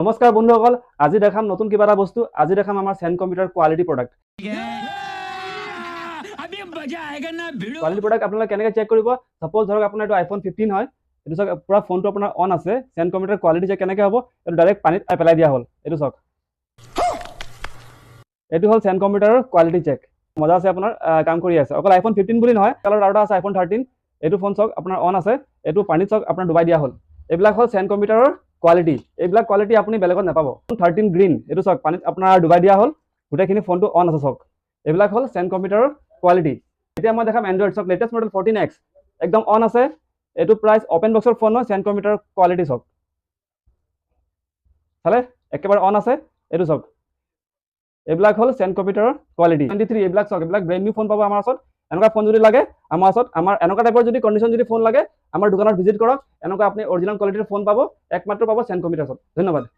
নমস্কাৰ বন্ধুসকল, আজি দেখাম নতুন কিবা এটা বস্তু। আজি দেখাম আমাৰ চেন computer quality product. Quality product আপোনালোকে কেনেকৈ চেক কৰিব? সাপোজ ধৰক আপোনাৰ এইটো আইফোন 15 হয়, এইটো চাওক পুৰা ফোনটো আপোনাৰ অন আছে। চেন কম্পিউটাৰ কোৱালিটি চেক কেনেকৈ হ'ব? এইটো ডাইৰেক্ট পানীত পেলাই দিয়া হ'ল। এইটো চাওক, এইটো হ'ল চেন কম্পিউটাৰৰ কোৱালিটি চেক। মজা আছে, আপোনাৰ কাম কৰি আছে। অকল আইফোন 15 বুলি নহয়, কালাৰ আৰু এটা আছে আইফোন 13। এইটো ফোন চাওক আপোনাৰ অন আছে, এইটো পানীত চাওক আপোনাৰ ডুবাই দিয়া হ'ল। এইবিলাক হ'ল চেন কম্পিউটাৰৰ কোৱালিটি। এইবিলাক কোৱালিটি আপুনি বেলেগত নাপাব। 13 গ্ৰীণ, এইটো চাওক পানীত আপোনাৰ ডুবাই দিয়া হ'ল, গোটেইখিনি ফোনটো অন আছে চাওক। এইবিলাক হ'ল চেন কম্পিউটাৰৰ কোৱালিটি। এতিয়া মই দেখাম এণ্ড্ৰইড। চাওক লেটেষ্ট মডেল 14X একদম অন আছে। এইটো প্ৰাইচ অপেন বক্সৰ ফোন হয়। চেন কম্পিউটাৰৰ কোৱালিটি চাওক, চালে একেবাৰে অন আছে। এইটো চাওক, এইবিলাক হ'ল চেন কম্পিউটাৰৰ কোৱালিটি। 23 এইবিলাক চাওক, এইবিলাক ব্ৰেণ্ড নিউ ফোন পাব আমাৰ ওচৰত। এনেকুৱা ফোন যদি লাগে আমাৰ ওচৰত, আমাৰ এনেকুৱা টাইপৰ যদি কণ্ডিশ্যন যদি ফোন লাগে, আমাৰ দোকানত ভিজিট কৰক। এনেকুৱা আপুনি অৰিজিনেল কোৱালিটিৰ ফোন পাব, একমাত্ৰ পাব চেন কম্পিউটাৰত। ধন্যবাদ।